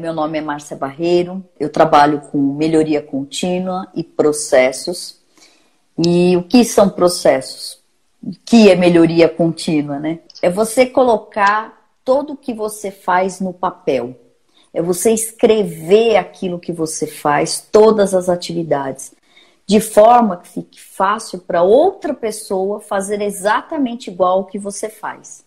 Meu nome é Márcia Barreiro, eu trabalho com melhoria contínua e processos. E o que são processos? O que é melhoria contínua, né? É você colocar tudo o que você faz no papel. É você escrever aquilo que você faz, todas as atividades, de forma que fique fácil para outra pessoa fazer exatamente igual ao que você faz.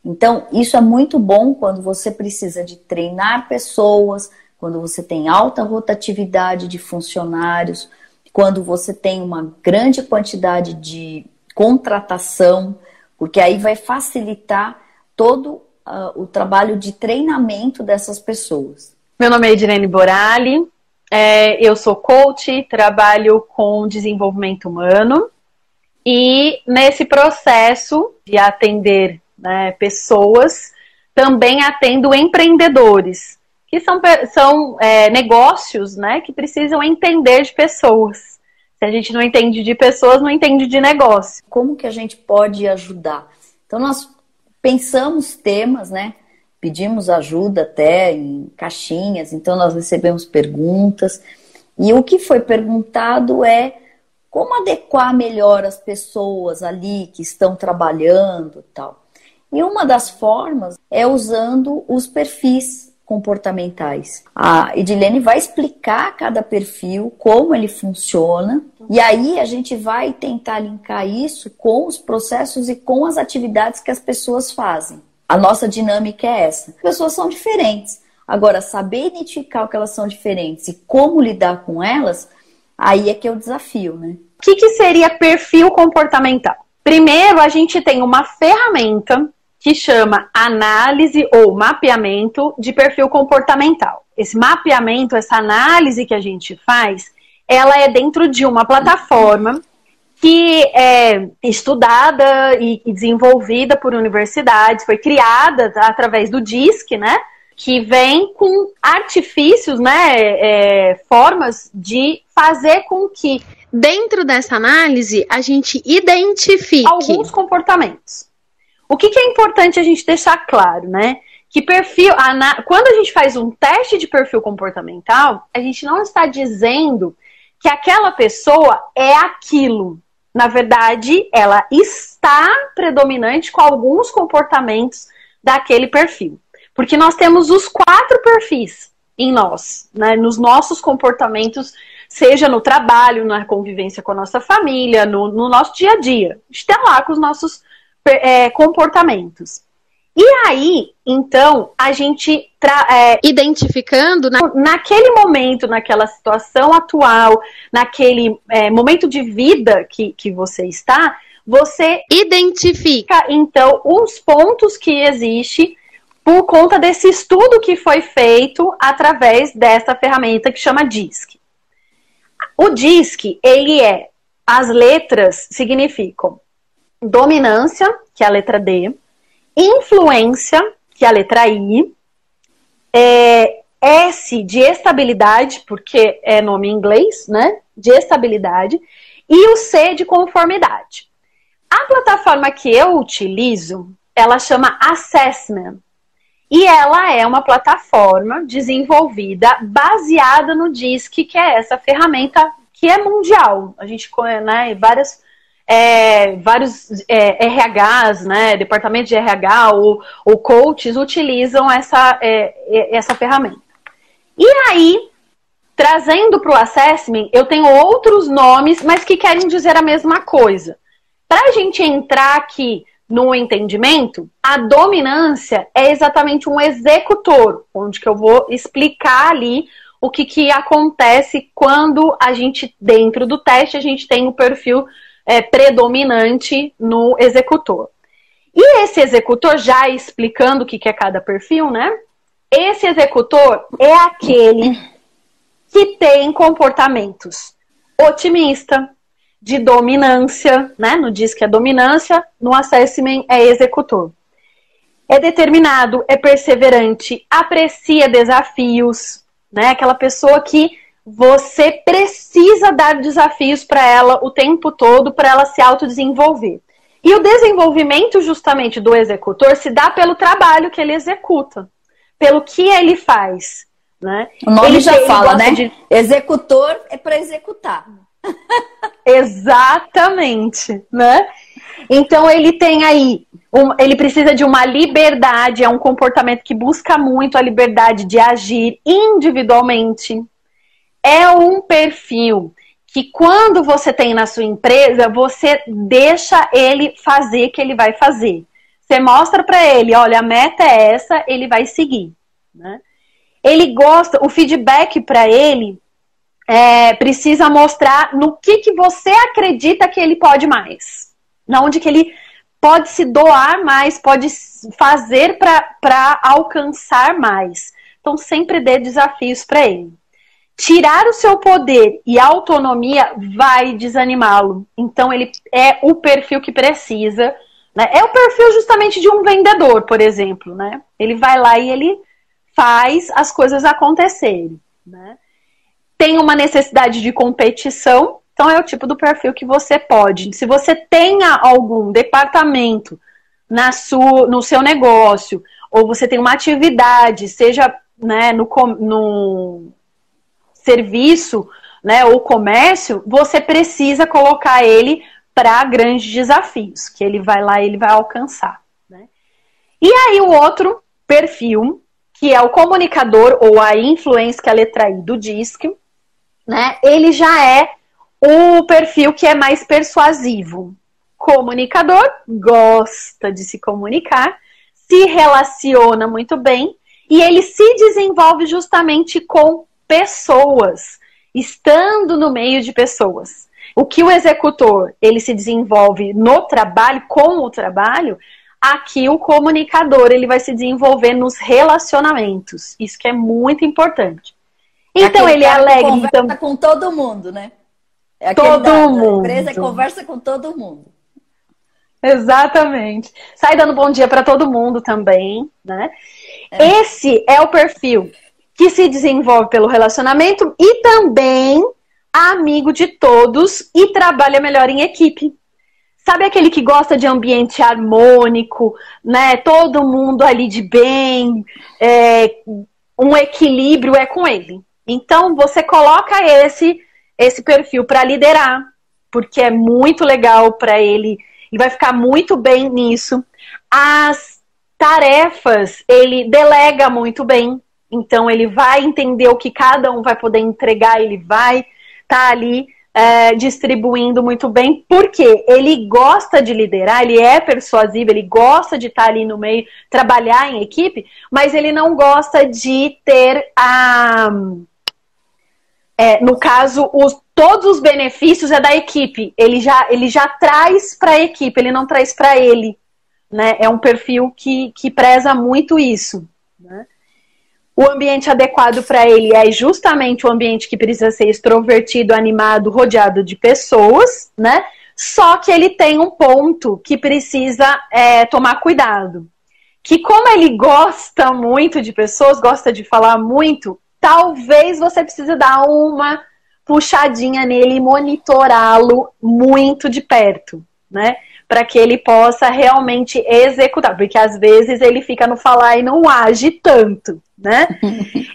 Então, isso é muito bom quando você precisa de treinar pessoas, quando você tem alta rotatividade de funcionários, quando você tem uma grande quantidade de contratação, porque aí vai facilitar todo o trabalho de treinamento dessas pessoas. Meu nome é Edilene Borali, eu sou coach, trabalho com desenvolvimento humano e nesse processo de atender, né, pessoas, também atendo empreendedores, que são negócios, né, que precisam entender de pessoas. Se a gente não entende de pessoas, não entende de negócio. Como que a gente pode ajudar? Então nós pensamos temas, né? Pedimos ajuda até em caixinhas, então nós recebemos perguntas. E o que foi perguntado é como adequar melhor as pessoas ali que estão trabalhando e tal. E uma das formas é usando os perfis comportamentais. A Edilene vai explicar cada perfil, como ele funciona, e aí a gente vai tentar linkar isso com os processos e com as atividades que as pessoas fazem. A nossa dinâmica é essa. As pessoas são diferentes. Agora, saber identificar o que elas são diferentes e como lidar com elas, aí é que é o desafio, né? O que seria perfil comportamental? Primeiro, a gente tem uma ferramenta que chama análise ou mapeamento de perfil comportamental. Esse mapeamento, essa análise que a gente faz, ela é dentro de uma plataforma que é estudada e desenvolvida por universidades, foi criada através do DISC, né? Que vem com artifícios, né? Formas de fazer com que, dentro dessa análise, a gente identifique alguns comportamentos. O que é importante a gente deixar claro, né? Que quando a gente faz um teste de perfil comportamental, a gente não está dizendo que aquela pessoa é aquilo. Na verdade, ela está predominante com alguns comportamentos daquele perfil. Porque nós temos os 4 perfis em nós, né? Nos nossos comportamentos, seja no trabalho, na convivência com a nossa família, no nosso dia a dia. A gente está lá com os nossos comportamentos. E aí, então, a gente identificando naquele momento, naquela situação atual, naquele momento de vida que você está, você identifica, então, os pontos que existem por conta desse estudo que foi feito através dessa ferramenta que chama DISC. O DISC, as letras significam dominância, que é a letra D, influência, que é a letra I, S de estabilidade, porque é nome em inglês, né? De estabilidade, e o C de conformidade. A plataforma que eu utilizo, ela chama Assessment, e ela é uma plataforma desenvolvida baseada no DISC, que é essa ferramenta que é mundial. A gente conhece, né, vários RHs, né, departamentos de RH ou coaches utilizam essa ferramenta. E aí, trazendo para o assessment, eu tenho outros nomes, mas que querem dizer a mesma coisa. Para a gente entrar aqui no entendimento, a dominância é exatamente um executor, onde que eu vou explicar ali o que acontece quando a gente, dentro do teste, a gente tem o perfil predominante no executor. E esse executor, já explicando o que é cada perfil, né? Esse executor é aquele que tem comportamentos otimista, de dominância, né? No DISC é dominância, no assessment é executor. É determinado, é perseverante, aprecia desafios, né? Aquela pessoa que você precisa dar desafios para ela o tempo todo para ela se autodesenvolver. E o desenvolvimento justamente do executor se dá pelo trabalho que ele executa, pelo que ele faz, né? O nome Ele já fala, né? De... Executor é para executar. Exatamente, né? Então ele tem aí, ele precisa de uma liberdade, é um comportamento que busca muito a liberdade de agir individualmente. É um perfil que quando você tem na sua empresa, você deixa ele fazer o que ele vai fazer. Você mostra para ele, olha, a meta é essa, ele vai seguir, né? Ele gosta, o feedback para ele precisa mostrar no que você acredita que ele pode mais. Na onde que ele pode se doar mais, pode fazer para alcançar mais. Então, sempre dê desafios para ele. Tirar o seu poder e autonomia vai desanimá-lo. Então, ele é o perfil que precisa, né? É o perfil justamente de um vendedor, por exemplo, né? Ele vai lá e ele faz as coisas acontecerem, né? Tem uma necessidade de competição, então é o tipo do perfil que você pode. Se você tenha algum departamento no seu negócio, ou você tem uma atividade, seja, né, no serviço, né, ou comércio, você precisa colocar ele para grandes desafios, que ele vai lá e ele vai alcançar, né? E aí o outro perfil, que é o comunicador, ou a influência, que é a letra I do DISC, né, ele já é o perfil que é mais persuasivo. Comunicador, gosta de se comunicar, se relaciona muito bem, e ele se desenvolve justamente com pessoas, estando no meio de pessoas. O que o executor, ele se desenvolve no trabalho, com o trabalho, aqui o comunicador, ele vai se desenvolver nos relacionamentos. Isso que é muito importante. Então ele é alegre. Conversa com todo mundo, né? É todo mundo. A empresa conversa com todo mundo. Exatamente. Sai dando bom dia para todo mundo também, né? Esse é o perfil que se desenvolve pelo relacionamento e também amigo de todos e trabalha melhor em equipe. Sabe aquele que gosta de ambiente harmônico, né? Todo mundo ali de bem, um equilíbrio é com ele. Então você coloca esse perfil para liderar, porque é muito legal para ele, ele vai ficar muito bem nisso. As tarefas ele delega muito bem, então ele vai entender o que cada um vai poder entregar, ele vai estar ali distribuindo muito bem, porque ele gosta de liderar, ele é persuasivo, ele gosta de estar ali no meio, trabalhar em equipe, mas ele não gosta de ter no caso, todos os benefícios é da equipe. Ele já traz para a equipe, ele não traz para ele, né? É um perfil que preza muito isso, né? O ambiente adequado para ele é justamente o ambiente que precisa ser extrovertido, animado, rodeado de pessoas, né? Só que ele tem um ponto que precisa tomar cuidado. Que como ele gosta muito de pessoas, gosta de falar muito, talvez você precise dar uma puxadinha nele e monitorá-lo muito de perto, né? Para que ele possa realmente executar, porque às vezes ele fica no falar e não age tanto, né?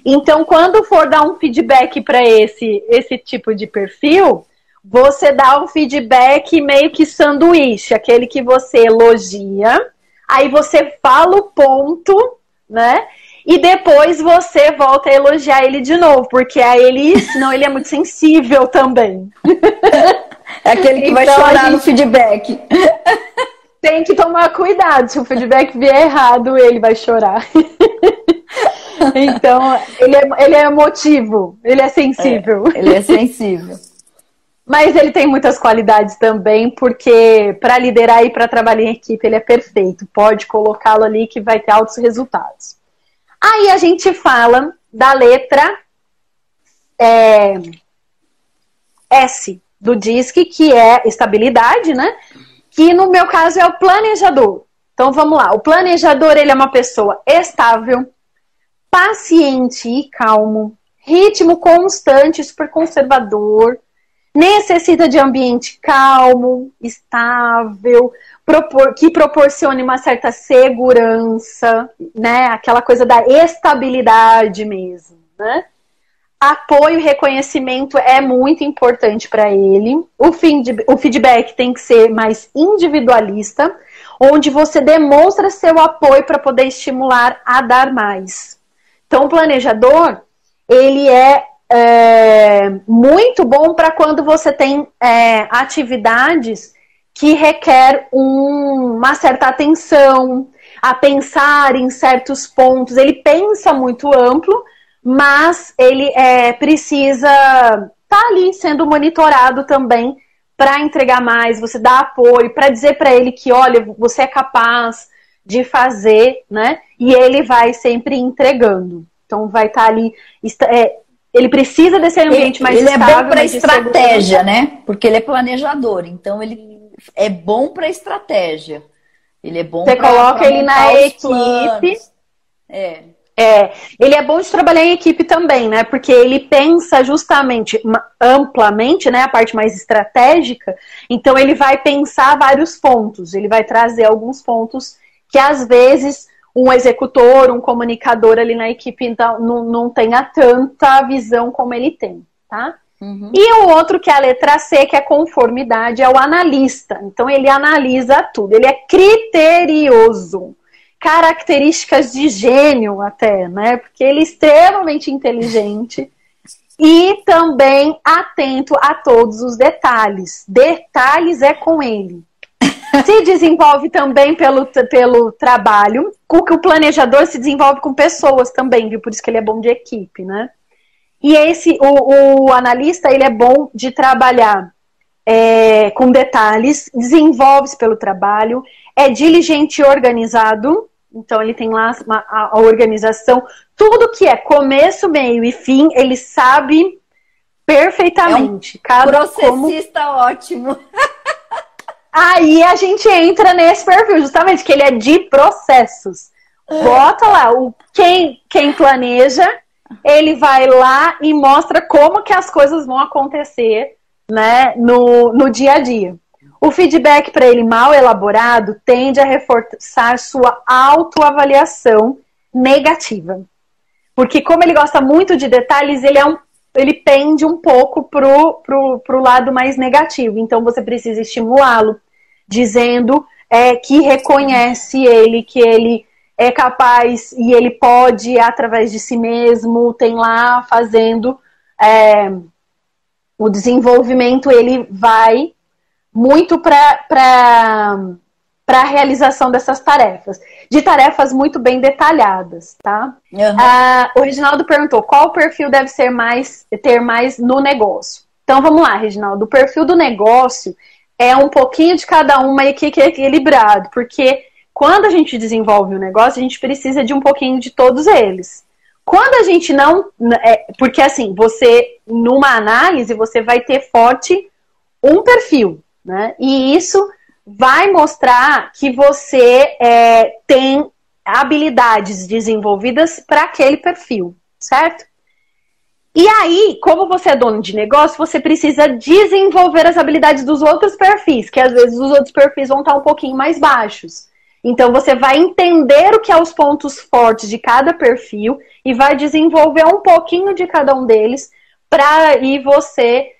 Então, quando for dar um feedback para esse tipo de perfil, você dá um feedback meio que sanduíche, aquele que você elogia, aí você fala o ponto, né? E depois você volta a elogiar ele de novo, porque aí senão ele é muito sensível também. É aquele que vai chorar no feedback. Tem que tomar cuidado, se o feedback vier errado, ele vai chorar. Então, ele é emotivo, ele é sensível. Ele é sensível. Mas ele tem muitas qualidades também, porque para liderar e para trabalhar em equipe, ele é perfeito. Pode colocá-lo ali que vai ter altos resultados. Aí a gente fala da letra S do DISC, que é estabilidade, né? Que no meu caso é o planejador. Então vamos lá. O planejador, ele é uma pessoa estável, paciente e calmo, ritmo constante, super conservador, necessita de ambiente calmo, estável, que proporcione uma certa segurança, né? Aquela coisa da estabilidade mesmo, né? Apoio e reconhecimento é muito importante para ele. O feedback tem que ser mais individualista, onde você demonstra seu apoio para poder estimular a dar mais. Então, o planejador, ele é muito bom para quando você tem atividades que requer uma certa atenção, a pensar em certos pontos. Ele pensa muito amplo, mas ele precisa estar ali sendo monitorado também para entregar mais, você dá apoio, para dizer para ele que, olha, você é capaz de fazer, né? E ele vai sempre entregando. Então vai estar ali, ele precisa desse ambiente mais estável. Ele é bom para estratégia, né? Porque ele é planejador, então ele é bom para estratégia. Ele é bom para você coloca ele na equipe. Ele é bom de trabalhar em equipe também, né? Porque ele pensa justamente amplamente, né? A parte mais estratégica. Então ele vai pensar vários pontos. Ele vai trazer alguns pontos que às vezes um executor, um comunicador ali na equipe não tenha tanta visão como ele tem, tá? Uhum. E o outro, que é a letra C, que é conformidade, é o analista. Então ele analisa tudo. Ele é criterioso. Características de gênio até, né? Porque ele é extremamente inteligente e também atento a todos os detalhes. Detalhes é com ele. Se desenvolve também pelo trabalho, o planejador se desenvolve com pessoas também, viu? Por isso que ele é bom de equipe, né? E o analista, ele é bom de trabalhar com detalhes, desenvolve-se pelo trabalho, é diligente e organizado, então ele tem lá a organização, tudo que é começo, meio e fim, ele sabe perfeitamente. É um processista ótimo. Aí a gente entra nesse perfil, justamente, que ele é de processos. Bota lá, quem planeja, ele vai lá e mostra como que as coisas vão acontecer, né, no dia a dia. O feedback para ele mal elaborado tende a reforçar sua autoavaliação negativa. Porque como ele gosta muito de detalhes, ele pende um pouco pro lado mais negativo. Então você precisa estimulá-lo, dizendo que reconhece ele, que ele é capaz e ele pode, através de si mesmo, tem lá fazendo o desenvolvimento, ele vai muito para a realização dessas tarefas. De tarefas muito bem detalhadas, tá? Uhum. O Reginaldo perguntou, qual perfil deve ter mais no negócio? Então vamos lá, Reginaldo. O perfil do negócio é um pouquinho de cada uma e que é equilibrado, porque quando a gente desenvolve um negócio, a gente precisa de um pouquinho de todos eles. Quando a gente não... porque assim, numa análise, você vai ter forte um perfil, né? E isso vai mostrar que você tem habilidades desenvolvidas para aquele perfil, certo? E aí, como você é dono de negócio, você precisa desenvolver as habilidades dos outros perfis, que às vezes os outros perfis vão estar um pouquinho mais baixos. Então, você vai entender o que é os pontos fortes de cada perfil e vai desenvolver um pouquinho de cada um deles para aí você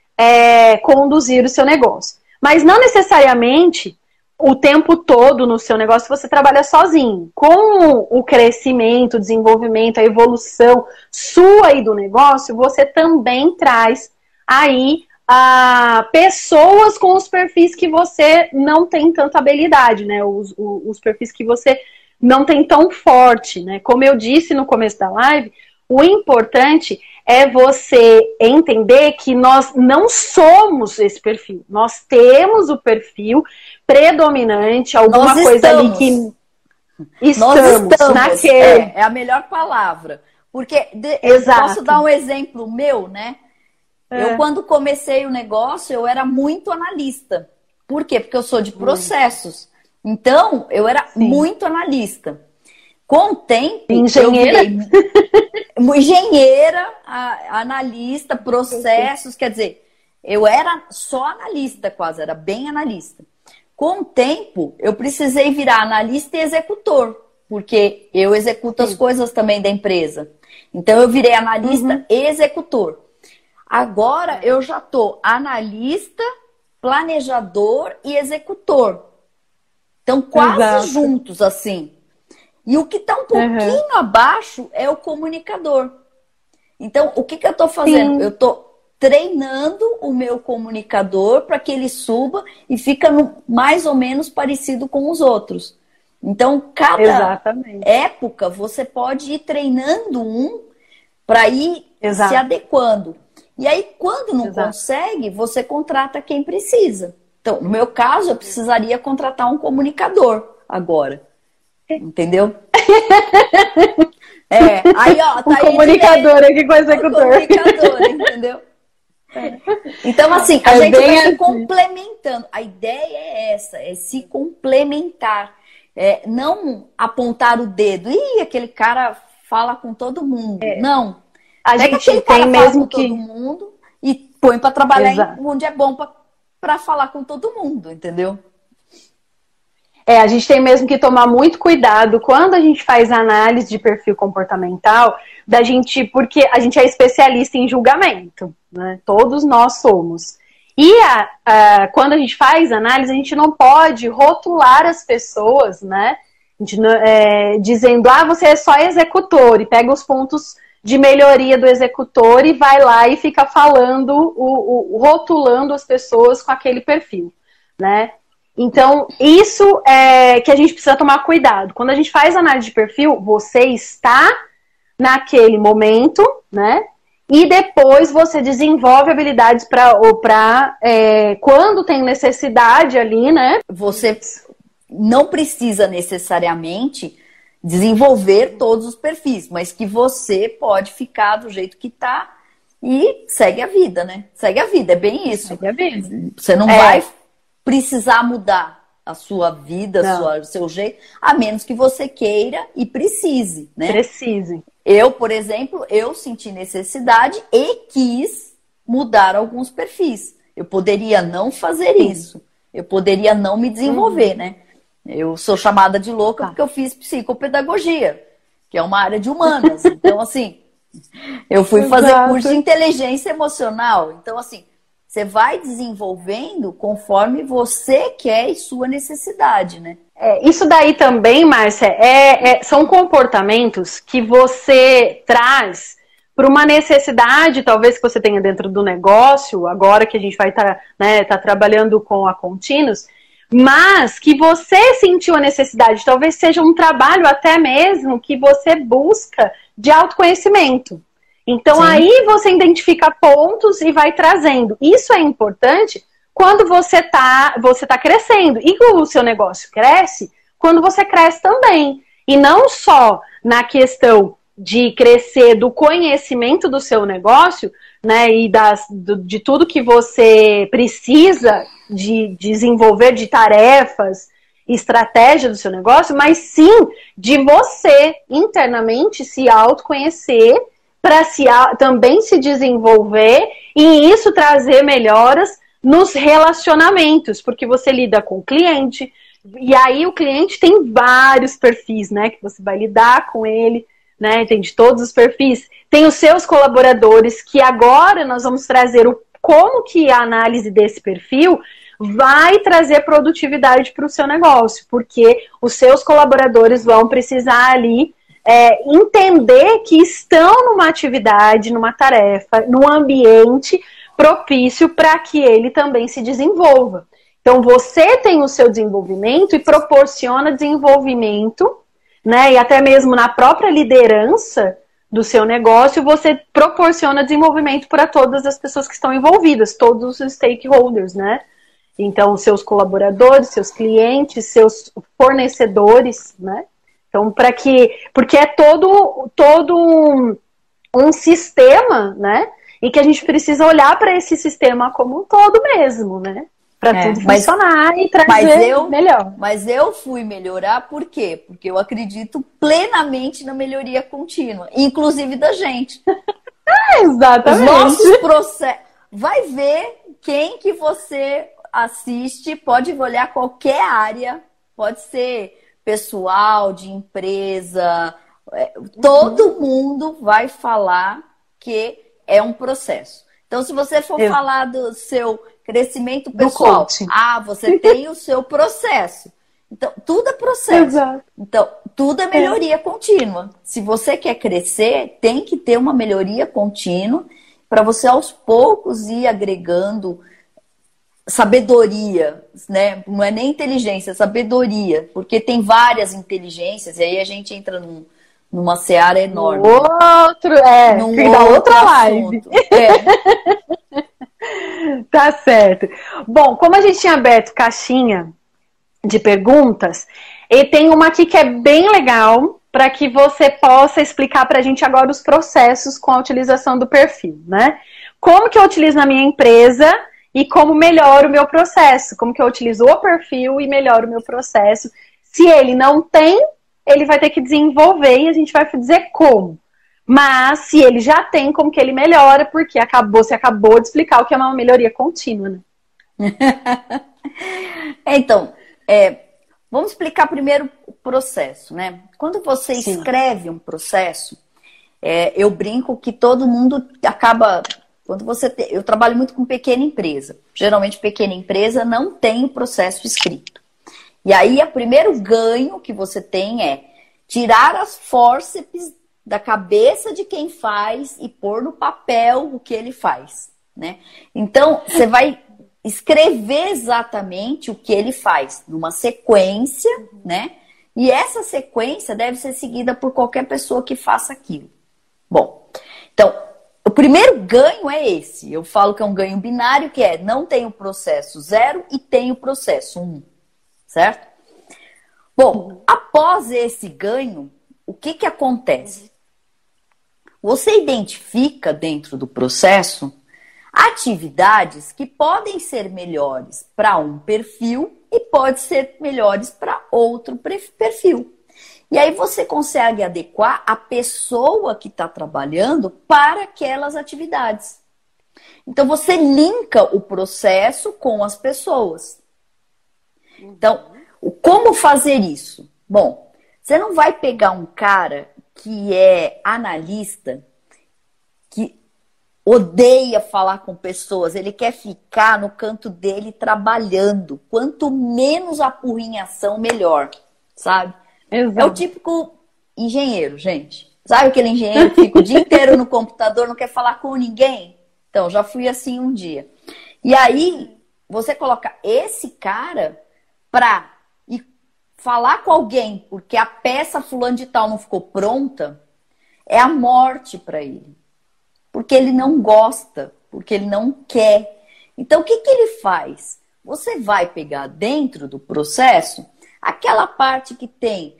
conduzir o seu negócio. Mas não necessariamente o tempo todo no seu negócio você trabalha sozinho. Com o crescimento, o desenvolvimento, a evolução sua e do negócio, você também traz aí pessoas com os perfis que você não tem tanta habilidade, né? Os perfis que você não tem tão forte, né? Como eu disse no começo da live, o importante é você entender que nós não somos esse perfil. Nós temos o perfil predominante, alguma coisa ali que estamos naquele. É a melhor palavra. Porque Exato. Posso dar um exemplo meu, né? Eu, quando comecei o negócio, eu era muito analista. Por quê? Porque eu sou de processos. Então, eu era muito analista. Com o tempo, engenheira, analista, processos, quer dizer, eu era só analista quase, era bem analista. Com o tempo, eu precisei virar analista e executor. porque eu executo as coisas também da empresa. Então, eu virei analista executor. Agora, eu já tô analista, planejador e executor. Então, quase juntos, assim. E o que está um pouquinho abaixo é o comunicador. Então, o que eu estou fazendo? Eu estou treinando o meu comunicador para que ele suba e fica mais ou menos parecido com os outros. Então, cada época, você pode ir treinando um para ir se adequando. E aí, quando não consegue, você contrata quem precisa. Então, no meu caso, eu precisaria contratar um comunicador agora. Entendeu? Aí, ó, tá comunicador aqui com o executor. Comunicador, entendeu? Então, assim, a gente vai se complementando. A ideia é essa, é se complementar. Não apontar o dedo. Ih, aquele cara fala com todo mundo. Não. A gente tem mesmo que... todo mundo e põe para trabalhar onde é bom para falar com todo mundo, entendeu? A gente tem mesmo que tomar muito cuidado quando a gente faz análise de perfil comportamental, porque a gente é especialista em julgamento, né? Todos nós somos. E quando a gente faz análise, a gente não pode rotular as pessoas, né? A gente, dizendo, você é só executor, e pega os pontos de melhoria do executor e vai lá e fica falando, rotulando as pessoas com aquele perfil, né? Então, isso é que a gente precisa tomar cuidado. Quando a gente faz análise de perfil, você está naquele momento, né? E depois você desenvolve habilidades para quando tem necessidade ali, né? Você não precisa necessariamente desenvolver todos os perfis, mas que você pode ficar do jeito que tá e segue a vida, né? Segue a vida, é bem isso. Segue a vida. Você não vai precisar mudar a sua vida, o seu jeito, a menos que você queira e precise, né? Precise. Eu, por exemplo, eu senti necessidade e quis mudar alguns perfis. Eu poderia não fazer isso. Eu poderia não me desenvolver, né? Eu sou chamada de louca porque eu fiz psicopedagogia, que é uma área de humanas. Então, assim, eu fui fazer curso de inteligência emocional. Então, assim, você vai desenvolvendo conforme você quer e sua necessidade, né? Isso daí também, Márcia, são comportamentos que você traz para uma necessidade, talvez, que você tenha dentro do negócio, agora que a gente vai estar trabalhando com a Continuous, mas que você sentiu a necessidade, talvez seja um trabalho até mesmo que você busca de autoconhecimento. Então, aí você identifica pontos e vai trazendo. Isso é importante quando você tá crescendo. E o seu negócio cresce quando você cresce também. E não só na questão de crescer do conhecimento do seu negócio, né, e de tudo que você precisa de desenvolver, de tarefas, estratégia do seu negócio, mas sim de você internamente se autoconhecer para também se desenvolver e isso trazer melhoras nos relacionamentos, porque você lida com o cliente, e aí o cliente tem vários perfis, né, que você vai lidar com ele, né, tem de todos os perfis, tem os seus colaboradores, que agora nós vamos trazer como que a análise desse perfil vai trazer produtividade para o seu negócio, porque os seus colaboradores vão precisar ali entender que estão numa atividade, numa tarefa, num ambiente propício para que ele também se desenvolva. Então, você tem o seu desenvolvimento e proporciona desenvolvimento, né? E até mesmo na própria liderança do seu negócio, você proporciona desenvolvimento para todas as pessoas que estão envolvidas, todos os stakeholders, né? Então, seus colaboradores, seus clientes, seus fornecedores, né? Então, porque é todo um sistema, né? E que a gente precisa olhar para esse sistema como um todo mesmo, né? Para tudo funcionar e trazer melhor. Mas eu fui melhorar por quê? Porque eu acredito plenamente na melhoria contínua, inclusive da gente. Exatamente. Os nossos processos. Vai ver quem que você assiste, pode olhar qualquer área, pode ser pessoal, de empresa, todo mundo vai falar que é um processo. Então, se você for falar do seu crescimento pessoal, você tem o seu processo. Então, tudo é processo. Exato. Então, tudo é melhoria contínua. Se você quer crescer, tem que ter uma melhoria contínua para você, aos poucos, ir agregando sabedoria, né? Não é nem inteligência, é sabedoria. Porque tem várias inteligências, e aí a gente entra numa seara enorme. Outra live. Tá certo. Bom, como a gente tinha aberto caixinha de perguntas, e tem uma aqui que é bem legal para que você possa explicar para a gente agora os processos com a utilização do perfil, né? Como que eu utilizo na minha empresa e como melhoro o meu processo? Como que eu utilizo o perfil e melhoro o meu processo? Se ele não tem, ele vai ter que desenvolver e a gente vai dizer como. Mas se ele já tem, como que ele melhora? Porque você acabou de explicar o que é uma melhoria contínua, né? Então, vamos explicar primeiro o processo, né? Quando você escreve um processo, eu brinco que todo mundo acaba... Eu trabalho muito com pequena empresa. Geralmente, pequena empresa não tem o processo escrito. E aí, o primeiro ganho que você tem é tirar as fórceps da cabeça de quem faz e pôr no papel o que ele faz, né? Então, você vai escrever exatamente o que ele faz, numa sequência, né? E essa sequência deve ser seguida por qualquer pessoa que faça aquilo. Bom, então, o primeiro ganho é esse. Eu falo que é um ganho binário, que não tem o processo 0 e tem o processo 1, certo? Bom, após esse ganho, o que acontece? Você identifica dentro do processo atividades que podem ser melhores para um perfil e pode ser melhores para outro perfil. E aí você consegue adequar a pessoa que está trabalhando para aquelas atividades. Então você linka o processo com as pessoas. Então, como fazer isso? Bom, você não vai pegar um cara que é analista, que odeia falar com pessoas, ele quer ficar no canto dele trabalhando. Quanto menos apurrinhação, melhor, sabe? Exato. É o típico engenheiro, gente. Sabe aquele engenheiro que fica o dia inteiro no computador, não quer falar com ninguém? Então, já fui assim um dia. E aí, você coloca esse cara pra ir falar com alguém, porque a peça fulano de tal não ficou pronta, é a morte para ele. Porque ele não gosta, porque ele não quer. Então, o que ele faz? Você vai pegar dentro do processo aquela parte que tem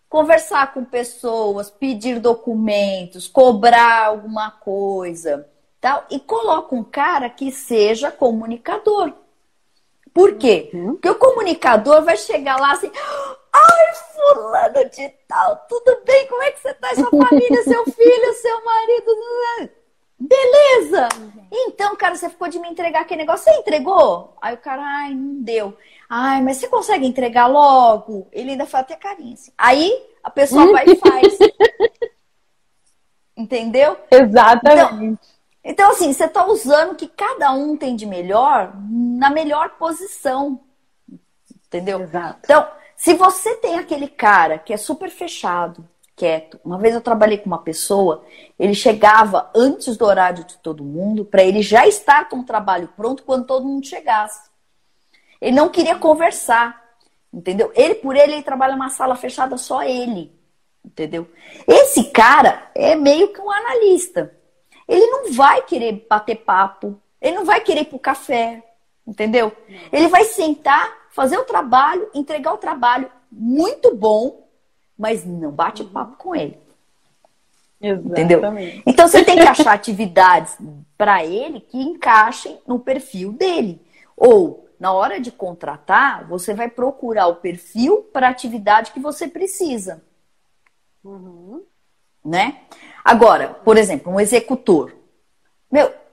conversar com pessoas, pedir documentos, cobrar alguma coisa, tal, e coloca um cara que seja comunicador. Por quê? Porque o comunicador vai chegar lá assim: ai, fulano de tal, tudo bem? Como é que você tá? Sua família, seu filho, seu marido... Beleza! Então, cara, você ficou de me entregar aquele negócio. Você entregou? Aí o cara, ai, não deu. Ai, mas você consegue entregar logo? Ele ainda faz até carinho assim. Aí a pessoa vai e faz. Entendeu? Exatamente. Então, assim, você tá usando o que cada um tem de melhor na melhor posição. Entendeu? Exato. Então, se você tem aquele cara que é super fechado, quieto. Uma vez eu trabalhei com uma pessoa, ele chegava antes do horário de todo mundo, para ele já estar com o trabalho pronto quando todo mundo chegasse. Ele não queria conversar, entendeu? Ele trabalha numa sala fechada, só ele, entendeu? Esse cara é meio que um analista. Ele não vai querer bater papo, ele não vai querer ir pro café, entendeu? Ele vai sentar, fazer o trabalho, entregar o trabalho muito bom, mas não bate papo com ele. Entendeu? Então você tem que achar atividades para ele que encaixem no perfil dele. Ou, na hora de contratar, você vai procurar o perfil para a atividade que você precisa. Né? Agora, por exemplo, um executor.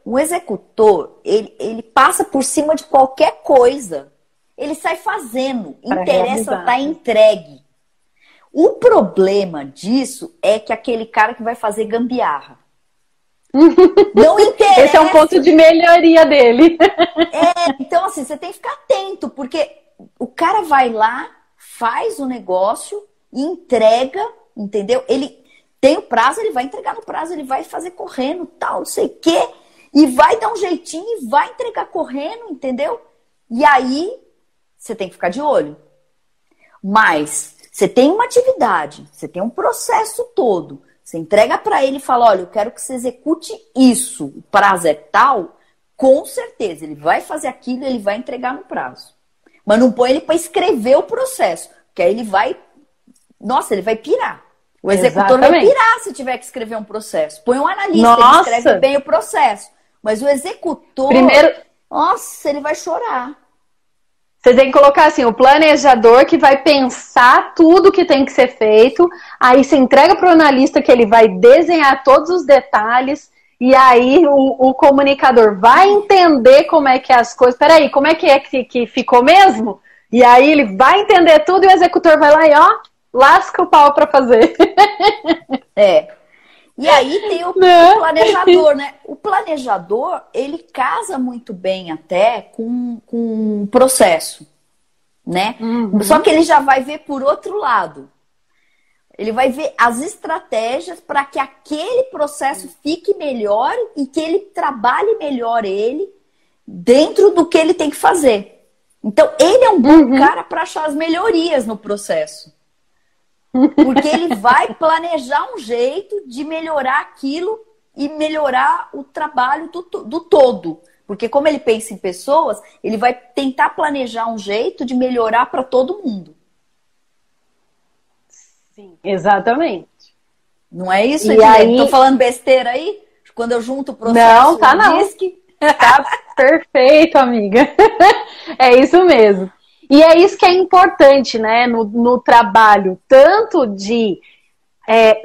Um executor, ele passa por cima de qualquer coisa. Ele sai fazendo. Interessa estar entregue. O problema disso é que aquele cara que vai fazer gambiarra. Não interessa. Esse é um ponto de melhoria dele. Então assim, você tem que ficar atento, porque o cara vai lá, faz o negócio, entrega, entendeu? Ele tem o prazo, ele vai entregar no prazo, ele vai fazer correndo, tal, não sei o quê, e vai dar um jeitinho e vai entregar correndo, entendeu? E aí, você tem que ficar de olho. Mas, você tem uma atividade, você tem um processo todo, você entrega para ele e fala, olha, eu quero que você execute isso, o prazo é tal, com certeza, ele vai fazer aquilo e ele vai entregar no prazo. Mas não põe ele para escrever o processo, porque aí ele vai, nossa, ele vai pirar. O executor vai pirar se tiver que escrever um processo. Põe um analista que escreve bem o processo. Mas o executor, nossa, ele vai chorar. Você tem que colocar assim, o planejador que vai pensar tudo que tem que ser feito, aí você entrega para o analista que ele vai desenhar todos os detalhes, e aí o comunicador vai entender como é que é as coisas. Peraí, como é que ficou mesmo? E aí ele vai entender tudo e o executor vai lá e ó, lasca o pau para fazer. E aí tem o planejador, né? O planejador, ele casa muito bem até com o processo, né? Só que ele já vai ver por outro lado. Ele vai ver as estratégias para que aquele processo fique melhor e que ele trabalhe melhor ele dentro do que ele tem que fazer. Então, ele é um bom cara para achar as melhorias no processo. Porque ele vai planejar um jeito de melhorar aquilo e melhorar o trabalho do todo. Porque como ele pensa em pessoas, ele vai tentar planejar um jeito de melhorar para todo mundo. Sim, exatamente. Não é isso, e aí... Tô falando besteira aí? Quando eu junto o processo... Não, tá não. Tá perfeito, amiga. É isso mesmo. E é isso que é importante, né, no trabalho, tanto de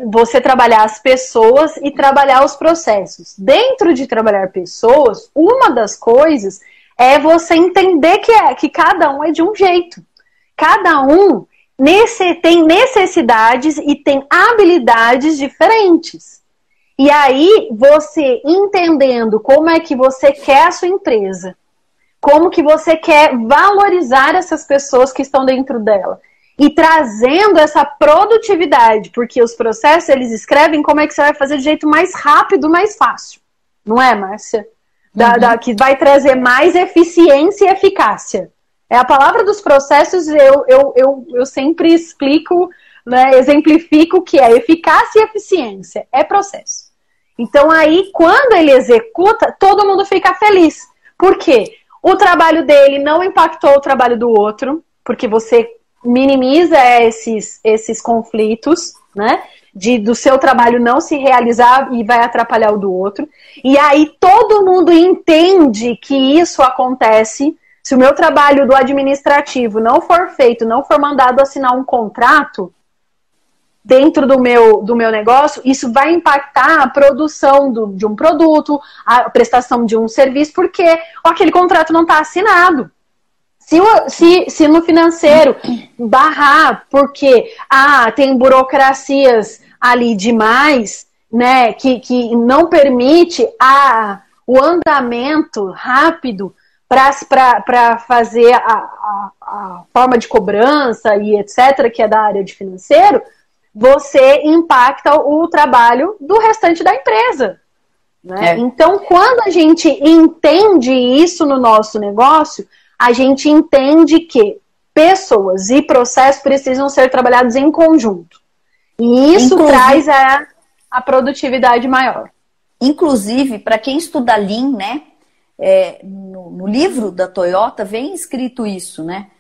você trabalhar as pessoas e trabalhar os processos. Dentro de trabalhar pessoas, uma das coisas é você entender que cada um é de um jeito. Cada um tem necessidades e tem habilidades diferentes. E aí, você entendendo como é que você quer a sua empresa, como que você quer valorizar essas pessoas que estão dentro dela. E trazendo essa produtividade, porque os processos, eles escrevem como é que você vai fazer de jeito mais rápido, mais fácil. Não é, Márcia? Que vai trazer mais eficiência e eficácia. É a palavra dos processos, eu sempre explico, né, exemplifico que é eficácia e eficiência. É processo. Então aí, quando ele executa, todo mundo fica feliz. Por quê? O trabalho dele não impactou o trabalho do outro, porque você minimiza esses conflitos, né? Do seu trabalho não se realizar e vai atrapalhar o do outro. E aí todo mundo entende que isso acontece. Se o meu trabalho do administrativo não for feito, não for mandado assinar um contrato dentro do meu negócio, isso vai impactar a produção de um produto, a prestação de um serviço, porque aquele contrato não está assinado. Se no financeiro barrar, porque tem burocracias ali demais, né, que não permite o andamento rápido para fazer a forma de cobrança e etc., que é da área de financeiro, você impacta o trabalho do restante da empresa. Né? Então, quando a gente entende isso no nosso negócio, a gente entende que pessoas e processos precisam ser trabalhados em conjunto. E isso traz a produtividade maior. Inclusive, para quem estuda Lean, né, no livro da Toyota vem escrito isso, né?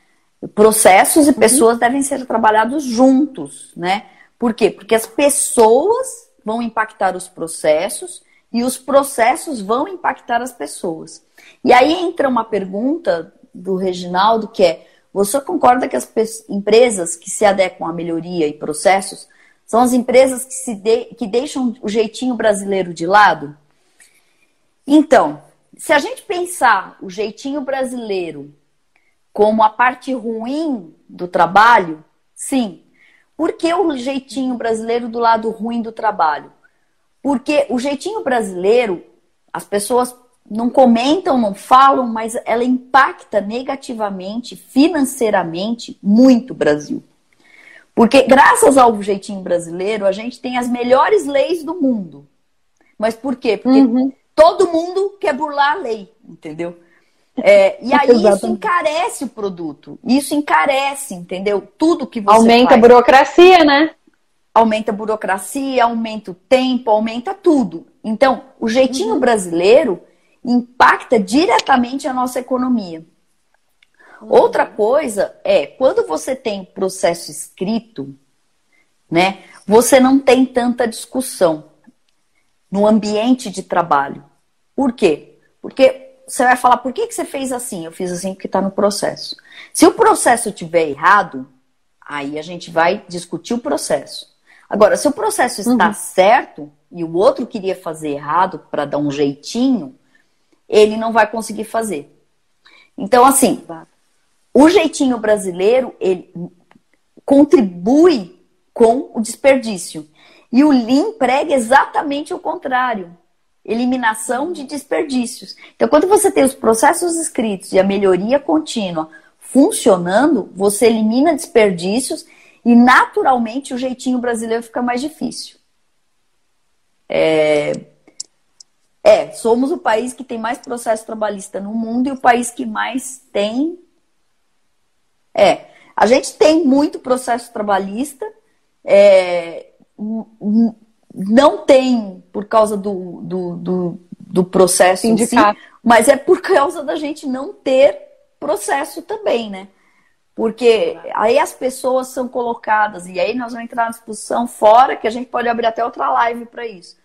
Processos e pessoas devem ser trabalhados juntos, né? Por quê? Porque as pessoas vão impactar os processos e os processos vão impactar as pessoas. E aí entra uma pergunta do Reginaldo, que é: você concorda que as empresas que se adequam à melhoria e processos são as empresas que deixam o jeitinho brasileiro de lado? Então, se a gente pensar o jeitinho brasileiro como a parte ruim do trabalho, sim. Por que o jeitinho brasileiro do lado ruim do trabalho? Porque o jeitinho brasileiro, as pessoas não comentam, não falam, mas ela impacta negativamente, financeiramente, muito o Brasil. Porque graças ao jeitinho brasileiro, a gente tem as melhores leis do mundo. Mas por quê? Porque todo mundo quer burlar a lei, entendeu? E aí isso encarece o produto. Isso encarece, entendeu? Tudo que você aumenta a burocracia, né? Aumenta a burocracia, aumenta o tempo, aumenta tudo. Então, o jeitinho brasileiro impacta diretamente a nossa economia. Outra coisa é, quando você tem processo escrito, né, você não tem tanta discussão no ambiente de trabalho. Por quê? Porque você vai falar, por que você fez assim? Eu fiz assim porque está no processo. Se o processo estiver errado, aí a gente vai discutir o processo. Agora, se o processo está certo e o outro queria fazer errado para dar um jeitinho, ele não vai conseguir fazer. Então, assim, o jeitinho brasileiro, ele contribui com o desperdício. E o Lean prega exatamente o contrário. Eliminação de desperdícios. Então, quando você tem os processos escritos e a melhoria contínua funcionando, você elimina desperdícios e, naturalmente, o jeitinho brasileiro fica mais difícil. Somos o país que tem mais processo trabalhista no mundo e o país que mais tem... A gente tem muito processo trabalhista, não tem por causa do processo em si, mas é por causa da gente não ter processo também, né? Porque aí as pessoas são colocadas, e aí nós vamos entrar na discussão fora, que a gente pode abrir até outra live para isso.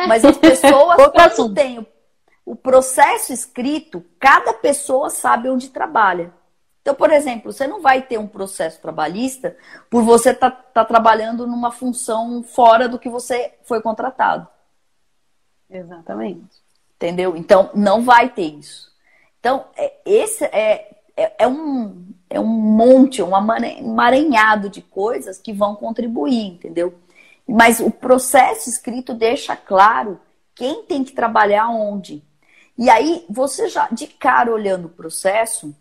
Mas as pessoas, quando tem o processo escrito, cada pessoa sabe onde trabalha. Então, por exemplo, você não vai ter um processo trabalhista por você estar trabalhando numa função fora do que você foi contratado. Exatamente. Entendeu? Então, não vai ter isso. Então, esse é um monte, um emaranhado de coisas que vão contribuir, entendeu? Mas o processo escrito deixa claro quem tem que trabalhar onde. E aí, você já, de cara olhando o processo,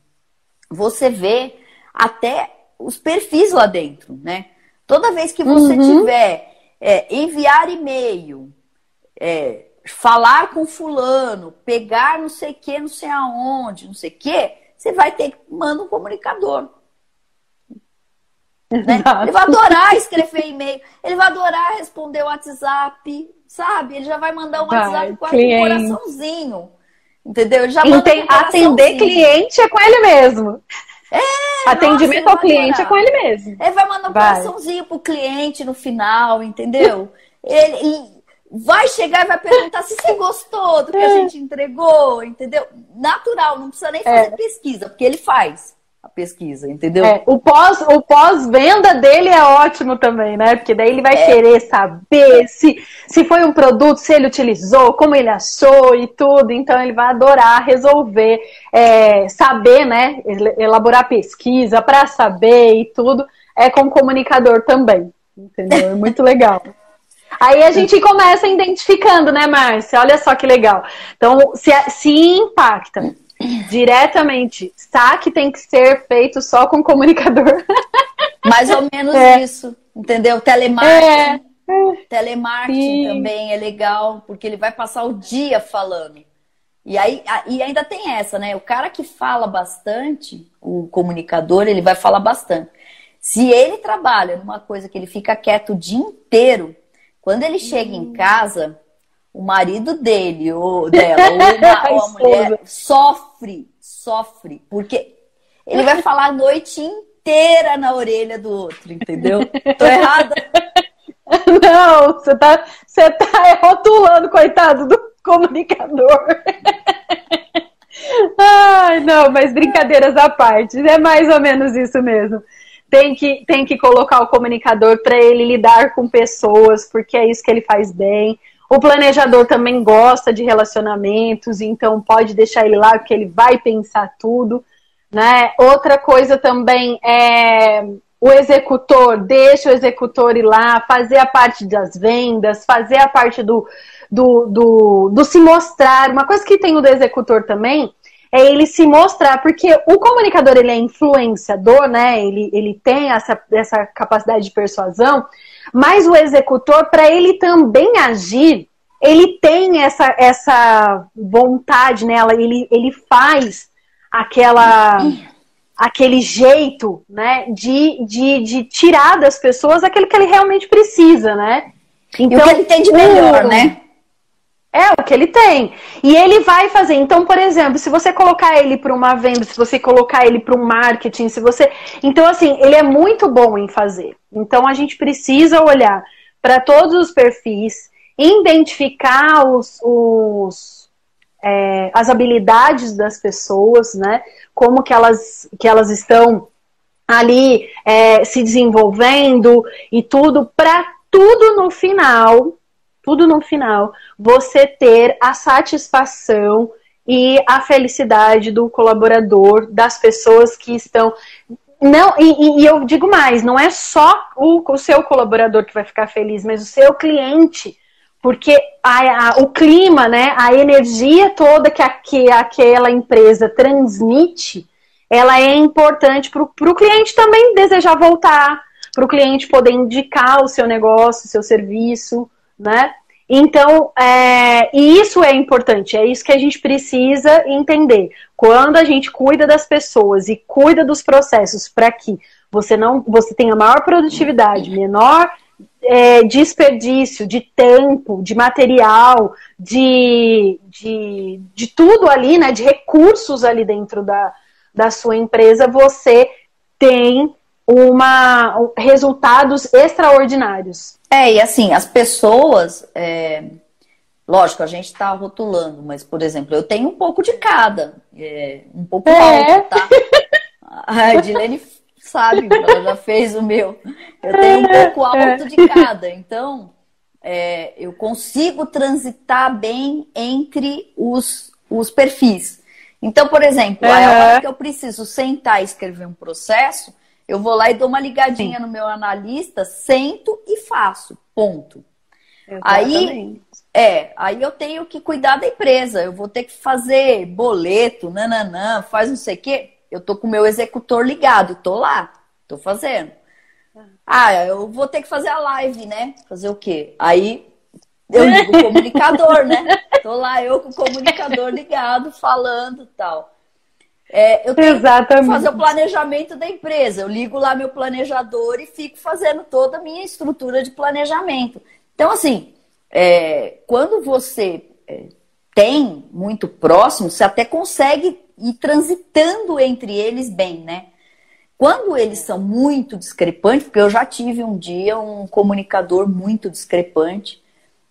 você vê até os perfis lá dentro, né? Toda vez que você tiver enviar e-mail, falar com fulano, pegar não sei o que, não sei aonde, não sei o que, você vai ter que mandar um comunicador. Né? Ele vai adorar escrever e-mail, ele vai adorar responder o WhatsApp, sabe? Ele já vai mandar um WhatsApp com um coraçãozinho. Entendeu? Ele já manda atender cliente é com ele mesmo. Atendimento ao cliente é com ele mesmo. Ele vai mandar um coraçãozinho pro cliente no final, entendeu? Ele vai chegar e vai perguntar se você gostou do que a gente entregou, entendeu? Natural, não precisa nem fazer pesquisa, porque ele faz a pesquisa, entendeu? O pós-venda dele é ótimo também, né? Porque daí ele vai querer saber se foi um produto, se ele utilizou, como ele achou e tudo. Então ele vai adorar resolver, saber, né? Elaborar pesquisa para saber e tudo. É com o comunicador também, entendeu? É muito legal. Aí a gente começa identificando, né, Márcia? Olha só que legal. Então, se impacta diretamente, saque tem que ser feito só com comunicador. Mais ou menos isso, entendeu? Telemarketing. Telemarketing também é legal, porque ele vai passar o dia falando. E ainda tem essa, né? O cara que fala bastante, o comunicador, ele vai falar bastante. Se ele trabalha numa coisa que ele fica quieto o dia inteiro, quando ele chega em casa, o marido dele ou dela, ou a mulher, sofre, porque ele vai falar a noite inteira na orelha do outro, entendeu? Tô errada? Não, você tá rotulando, coitado do comunicador. Ai, não, mas brincadeiras à parte, é mais ou menos isso mesmo. Tem que colocar o comunicador para ele lidar com pessoas, porque é isso que ele faz bem. O planejador também gosta de relacionamentos, então pode deixar ele lá, porque ele vai pensar tudo, né? Outra coisa também é o executor, deixa o executor ir lá, fazer a parte das vendas, fazer a parte do se mostrar. Uma coisa que tem o do executor também é ele se mostrar, porque o comunicador, ele é influenciador, né? Ele tem essa capacidade de persuasão, mas o executor, para ele também agir, ele tem essa vontade nela, ele faz aquele jeito, né, de tirar das pessoas aquilo que ele realmente precisa, né? Então, e o que ele tem de melhor, né? É o que ele tem. E ele vai fazer. Então, por exemplo, se você colocar ele para uma venda, se você colocar ele para um marketing, se você... Então, assim, ele é muito bom em fazer. Então, a gente precisa olhar para todos os perfis, identificar as habilidades das pessoas, né? Como que elas estão ali se desenvolvendo e tudo, para tudo no final, você ter a satisfação e a felicidade do colaborador, das pessoas que estão... Não, e eu digo mais, não é só o seu colaborador que vai ficar feliz, mas o seu cliente, porque o clima, né, a energia toda que aquela empresa transmite, ela é importante para o cliente também desejar voltar, para o cliente poder indicar o seu negócio, o seu serviço, né? Então, e isso é importante, é isso que a gente precisa entender. Quando a gente cuida das pessoas e cuida dos processos para que você tenha maior produtividade, menor desperdício de tempo, de material, de tudo ali, né, de recursos ali dentro da sua empresa, você tem resultados extraordinários. E assim, as pessoas, lógico, a gente está rotulando, mas, por exemplo, eu tenho um pouco de cada, um pouco alto, tá? A Edilene sabe, ela já fez o meu. Eu tenho um pouco alto de cada, então eu consigo transitar bem entre os perfis. Então, por exemplo, a hora que eu preciso sentar e escrever um processo, eu vou lá e dou uma ligadinha no meu analista, sento e faço, ponto. Exatamente. Aí eu tenho que cuidar da empresa, eu vou ter que fazer boleto, faz não sei o quê. Eu tô com o meu executor ligado, tô lá, tô fazendo. Eu vou ter que fazer a live, né? Fazer o quê? Aí eu ligo o comunicador, né? Tô lá, eu com o comunicador ligado, falando e tal. Eu tenho que fazer o planejamento da empresa. Eu ligo lá meu planejador e fico fazendo toda a minha estrutura de planejamento. Então, assim, quando você tem muito próximo, você até consegue ir transitando entre eles bem, né? Quando eles são muito discrepantes, porque eu já tive um dia um comunicador muito discrepante.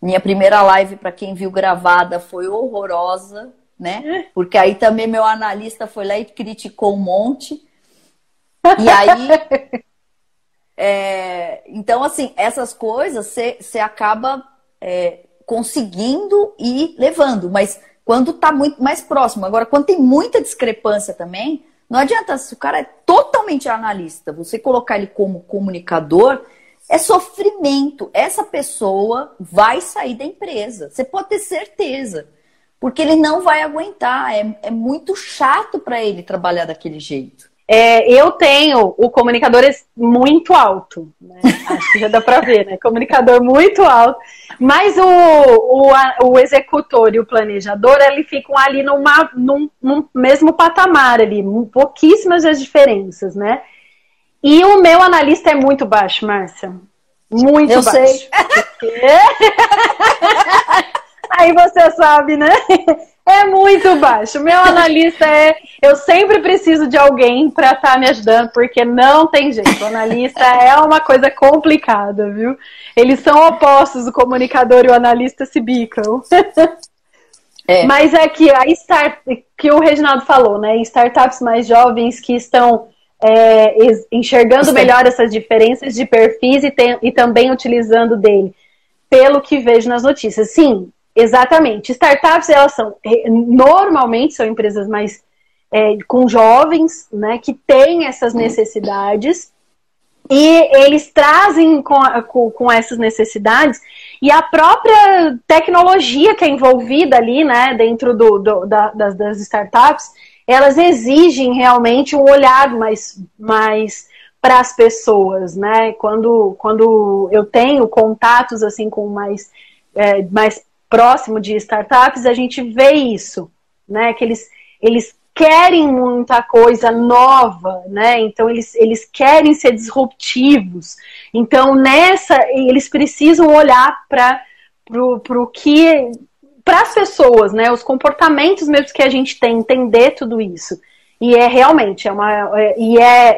Minha primeira live, para quem viu gravada, foi horrorosa, né? Porque aí também meu analista foi lá e criticou um monte. E aí... então, assim, essas coisas você acaba conseguindo ir levando. Mas quando tá muito mais próximo. Agora, quando tem muita discrepância também, não adianta, se o cara é totalmente analista, você colocar ele como comunicador, é sofrimento. Essa pessoa vai sair da empresa. Você pode ter certeza. Porque ele não vai aguentar. É muito chato para ele trabalhar daquele jeito. Eu tenho o comunicador muito alto, né? Acho que já dá para ver, né? Comunicador muito alto. Mas o executor e o planejador, eles ficam ali num mesmo patamar ali, pouquíssimas as diferenças, né? E o meu analista é muito baixo, Márcia. Muito baixo. Eu sei. Aí você sabe, né? É muito baixo. Meu analista eu sempre preciso de alguém para estar me ajudando, porque não tem jeito. O analista é uma coisa complicada, viu? Eles são opostos, o comunicador e o analista se bicam. Mas é que que o Reginaldo falou, né? Em startups mais jovens que estão enxergando melhor essas diferenças de perfis e também utilizando dele, pelo que vejo nas notícias. Sim, exatamente. Startups, elas normalmente são empresas mais com jovens, né, que têm essas necessidades E eles trazem com essas necessidades, e a própria tecnologia que é envolvida ali, né, dentro das startups, elas exigem realmente um olhar mais para as pessoas, né? Quando eu tenho contatos assim com mais próximo de startups, a gente vê isso, né? Que eles querem muita coisa nova, né? Então eles querem ser disruptivos. Então eles precisam olhar para o que, para as pessoas, né? Os comportamentos mesmo que a gente tem, entender tudo isso. E realmente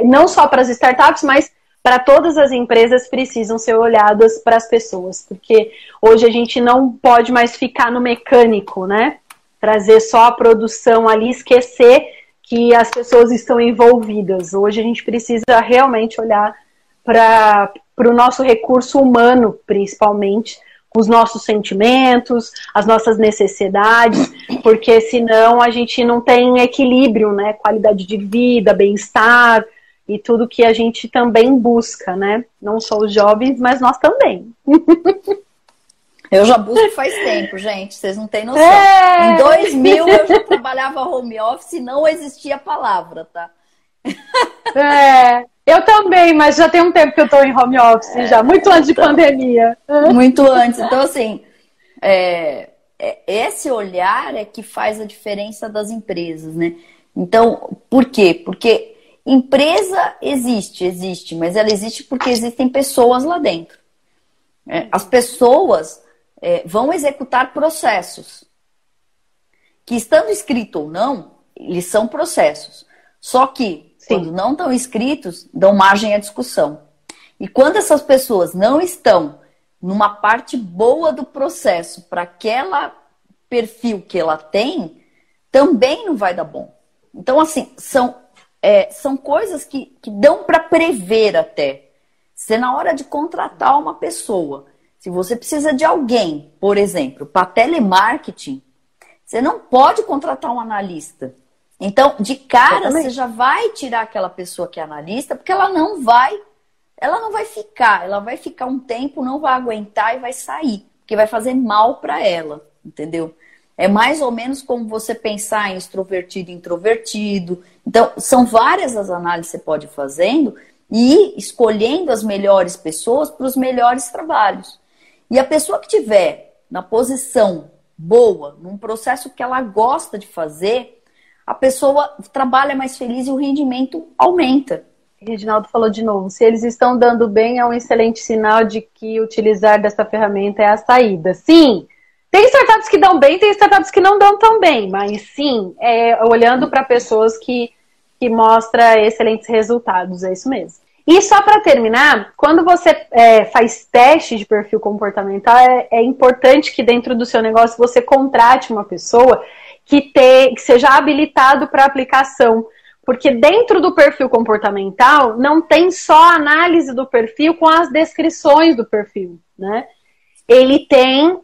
não só para as startups, mas para todas as empresas precisam ser olhadas para as pessoas, porque hoje a gente não pode mais ficar no mecânico, né? Trazer só a produção ali, esquecer que as pessoas estão envolvidas. Hoje a gente precisa realmente olhar para o nosso recurso humano, principalmente, os nossos sentimentos, as nossas necessidades, porque senão a gente não tem equilíbrio, né? Qualidade de vida, bem-estar e tudo que a gente também busca, né? Não só os jovens, mas nós também. Eu já busco faz tempo, gente, vocês não têm noção. Em 2000 eu já trabalhava home office e não existia palavra, tá? Eu também, mas já tem um tempo que eu tô em home office, já, muito antes de pandemia. Muito antes. Então, assim, esse olhar é que faz a diferença das empresas, né? Então, por quê? Porque empresa existe, mas ela existe porque existem pessoas lá dentro. As pessoas vão executar processos que, estando escrito ou não, eles são processos. Só que, quando não estão escritos, dão margem à discussão. E quando essas pessoas não estão numa parte boa do processo para aquele perfil que ela tem, também não vai dar bom. Então, assim, são coisas que dão para prever até. Se na hora de contratar uma pessoa, se você precisa de alguém, por exemplo, para telemarketing, você não pode contratar um analista. Então, de cara, você já vai tirar aquela pessoa que é analista, porque ela não vai ficar. Ela vai ficar um tempo, não vai aguentar e vai sair, porque vai fazer mal para ela, entendeu? É mais ou menos como você pensar em extrovertido e introvertido. Então, são várias as análises que você pode ir fazendo e escolhendo as melhores pessoas para os melhores trabalhos. E a pessoa que tiver na posição boa, num processo que ela gosta de fazer, a pessoa trabalha mais feliz e o rendimento aumenta. Reginaldo falou de novo, se eles estão dando bem, é um excelente sinal de que utilizar dessa ferramenta é a saída. Sim, tem startups que dão bem, tem startups que não dão tão bem, mas sim, olhando para pessoas que mostram excelentes resultados, é isso mesmo. E só para terminar, quando você faz teste de perfil comportamental, é importante que dentro do seu negócio você contrate uma pessoa que seja habilitado para aplicação. Porque dentro do perfil comportamental não tem só a análise do perfil com as descrições do perfil, né? Ele tem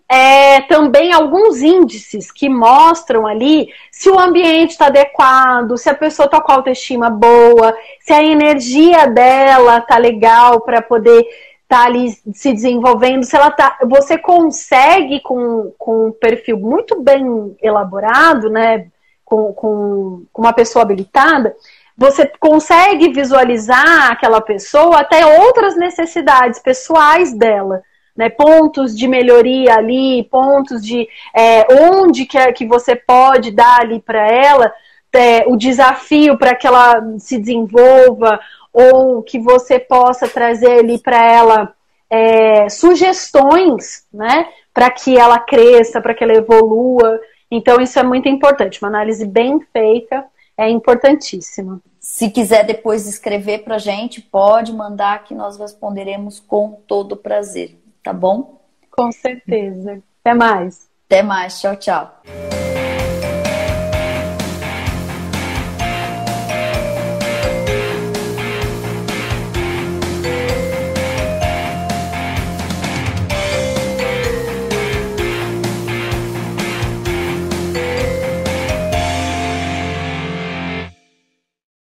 também alguns índices que mostram ali se o ambiente está adequado, se a pessoa está com a autoestima boa, se a energia dela está legal para poder estar ali se desenvolvendo, se ela tá. Você consegue, com um perfil muito bem elaborado, né? Com uma pessoa habilitada, você consegue visualizar aquela pessoa até outras necessidades pessoais dela. Né, pontos de melhoria ali, pontos de onde que você pode dar ali para ela, o desafio para que ela se desenvolva, ou que você possa trazer ali para ela sugestões, né, para que ela cresça, para que ela evolua. Então isso é muito importante, uma análise bem feita é importantíssima. Se quiser depois escrever para a gente, pode mandar que nós responderemos com todo prazer. Tá bom? Com certeza. Até mais. Até mais. Tchau, tchau.